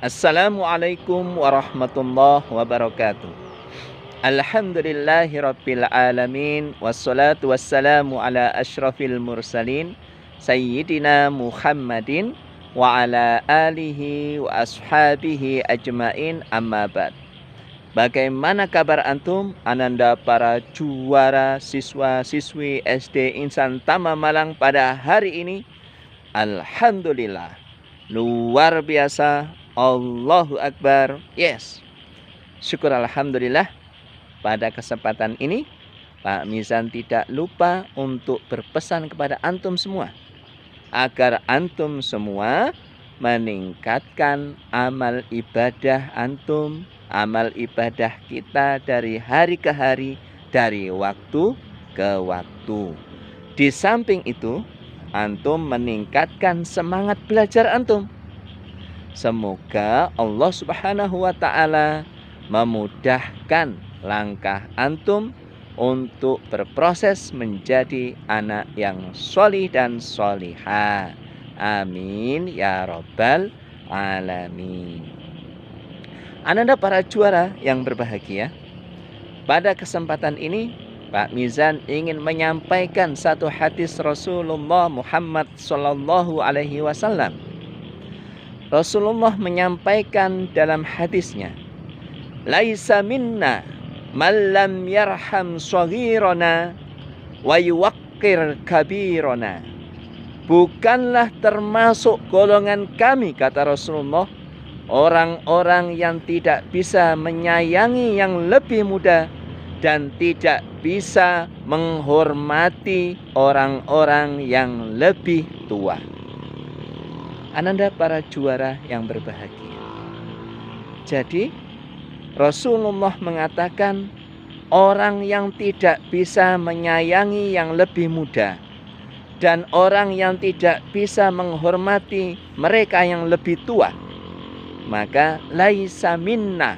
Assalamualaikum warahmatullahi wabarakatuh. Alhamdulillahirabbil alamin wassalatu wassalamu ala asyrafil mursalin sayyidina Muhammadin wa ala alihi wa ashabihi ajmain amma ba'd. Bagaimana kabar antum, ananda para juara siswa-siswi SD Insan Tama Malang pada hari ini? Alhamdulillah, luar biasa. Allahu Akbar. Yes. Syukur alhamdulillah. Pada kesempatan ini Pak Mizan tidak lupa untuk berpesan kepada antum semua agar antum semua meningkatkan amal ibadah antum, amal ibadah kita dari hari ke hari, dari waktu ke waktu. Di samping itu, antum meningkatkan semangat belajar antum. Semoga Allah Subhanahu wa Ta'ala memudahkan langkah antum untuk berproses menjadi anak yang solih dan solihah. Amin ya Rabbal Alamin. Ananda para juara yang berbahagia, pada kesempatan ini Pak Mizan ingin menyampaikan satu hadis Rasulullah Muhammad Sallallahu Alaihi Wasallam. Rasulullah menyampaikan dalam hadisnya, "Laisa minna man lam yarham shaghirana wa yuwaqqir kabirana." Bukanlah termasuk golongan kami, kata Rasulullah, orang-orang yang tidak bisa menyayangi yang lebih muda dan tidak bisa menghormati orang-orang yang lebih tua. Ananda para juara yang berbahagia. Jadi Rasulullah mengatakan orang yang tidak bisa menyayangi yang lebih muda dan orang yang tidak bisa menghormati mereka yang lebih tua, maka laisa minna,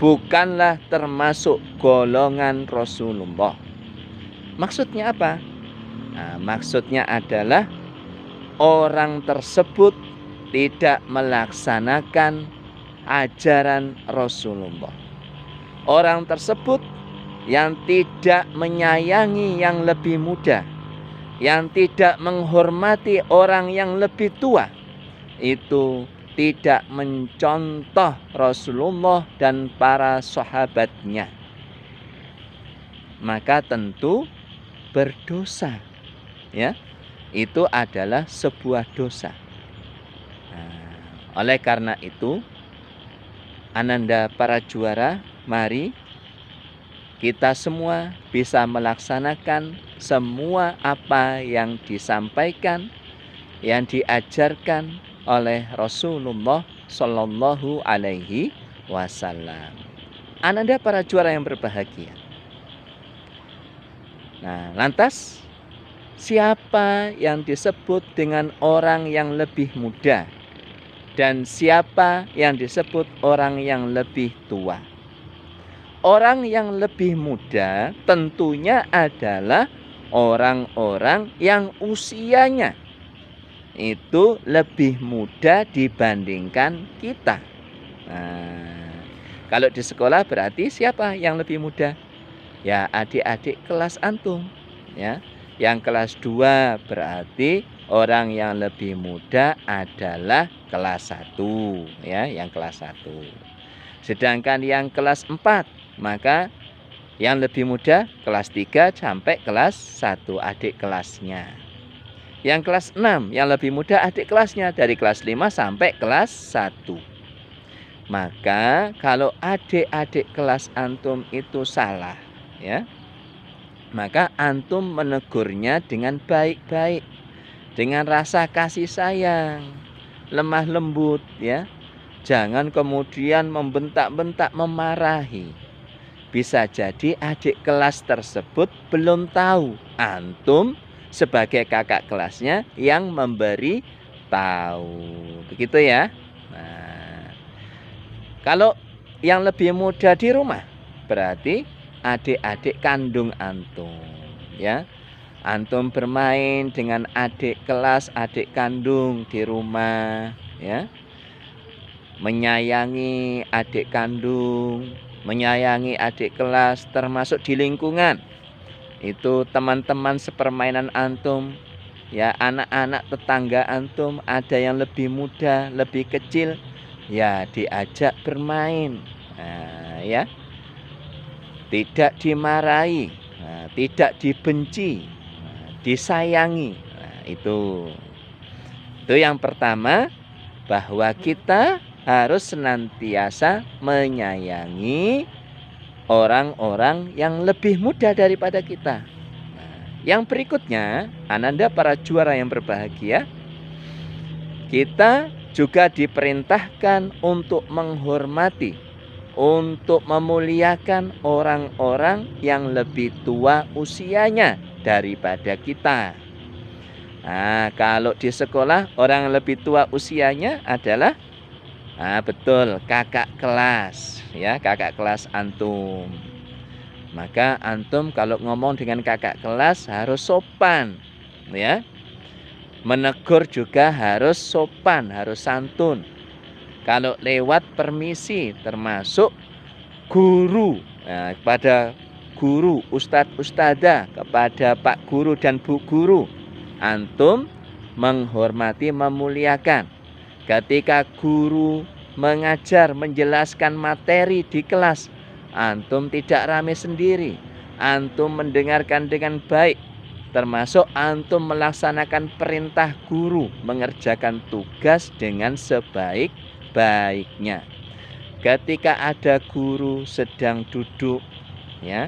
bukanlah termasuk golongan Rasulullah. Maksudnya apa? Nah, maksudnya adalah orang tersebut tidak melaksanakan ajaran Rasulullah. Orang tersebut yang tidak menyayangi yang lebih muda, yang tidak menghormati orang yang lebih tua, itu tidak mencontoh Rasulullah dan para sahabatnya, maka tentu berdosa, ya. Itu adalah sebuah dosa. Nah, oleh karena itu, ananda para juara, mari kita semua bisa melaksanakan semua apa yang disampaikan, yang diajarkan oleh Rasulullah Shallallahu Alaihi Wasallam. Ananda para juara yang berbahagia. Nah, lantas siapa yang disebut dengan orang yang lebih muda dan siapa yang disebut orang yang lebih tua? Orang yang lebih muda tentunya adalah orang-orang yang usianya itu lebih muda dibandingkan kita. Nah, kalau di sekolah berarti siapa yang lebih muda? Ya, adik-adik kelas antum, ya. Yang kelas 2 berarti orang yang lebih muda adalah kelas 1, ya, yang kelas 1. Sedangkan yang kelas 4, maka yang lebih muda kelas 3 sampai kelas 1 adik kelasnya. Yang kelas 6 yang lebih muda adik kelasnya dari kelas 5 sampai kelas 1. Maka kalau adik-adik kelas antum itu salah, ya, maka antum menegurnya dengan baik-baik, dengan rasa kasih sayang, lemah lembut, ya. Jangan kemudian membentak-bentak, memarahi. Bisa jadi adik kelas tersebut belum tahu, antum sebagai kakak kelasnya yang memberi tahu. Begitu ya. Nah, kalau yang lebih muda di rumah berarti adik-adik kandung antum, ya. Antum bermain dengan adik kelas, adik kandung di rumah, ya. menyayangi adik kandung, menyayangi adik kelas, termasuk di lingkungan. Itu teman-teman sepermainan antum, ya anak-anak tetangga antum, ada yang lebih muda, lebih kecil, ya diajak bermain. Nah, ya. Tidak dimarahi, tidak dibenci, disayangi. Nah, itu yang pertama, bahwa kita harus senantiasa menyayangi orang-orang yang lebih muda daripada kita. Nah, yang berikutnya, ananda para juara yang berbahagia, kita juga diperintahkan untuk menghormati, untuk memuliakan orang-orang yang lebih tua usianya daripada kita. Nah, kalau di sekolah orang lebih tua usianya adalah betul, kakak kelas, ya, kakak kelas antum. Maka antum kalau ngomong dengan kakak kelas harus sopan, ya. Menegur juga harus sopan, harus santun. Kalau lewat permisi, termasuk guru, nah, kepada guru, ustadz, ustadzah, kepada pak guru dan bu guru, antum menghormati, memuliakan. Ketika guru mengajar, menjelaskan materi di kelas, antum tidak rame sendiri, antum mendengarkan dengan baik, termasuk antum melaksanakan perintah guru, mengerjakan tugas dengan sebaik-baiknya. Ketika ada guru sedang duduk, ya,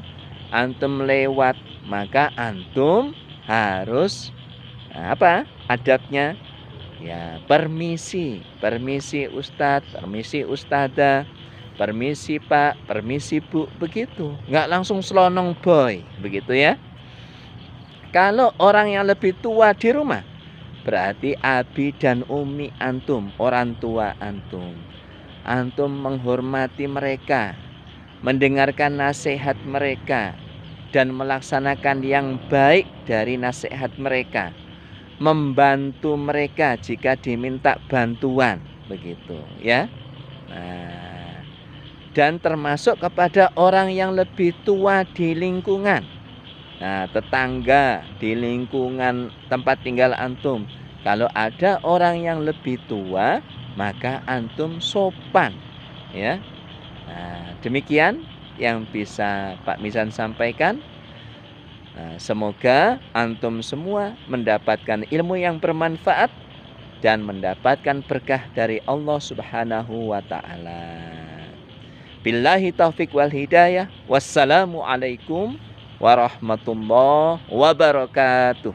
antum lewat, maka antum harus adabnya? Ya, permisi, permisi ustadz, permisi ustadzah, permisi pak, permisi bu, begitu. Nggak langsung selonong boy, begitu ya. Kalau orang yang lebih tua di rumah, berarti abi dan umi antum, orang tua antum. Antum menghormati mereka, mendengarkan nasihat mereka, dan melaksanakan yang baik dari nasihat mereka. Membantu mereka jika diminta bantuan, begitu ya. Nah, dan termasuk kepada orang yang lebih tua di lingkungan. Nah, tetangga di lingkungan tempat tinggal antum, kalau ada orang yang lebih tua, maka antum sopan, ya. Nah, demikian yang bisa Pak Mizan sampaikan. Nah, semoga antum semua mendapatkan ilmu yang bermanfaat dan mendapatkan berkah dari Allah Subhanahu wa taala. Billahi taufik wal hidayah. Wassalamualaikum warahmatullahi wabarakatuh.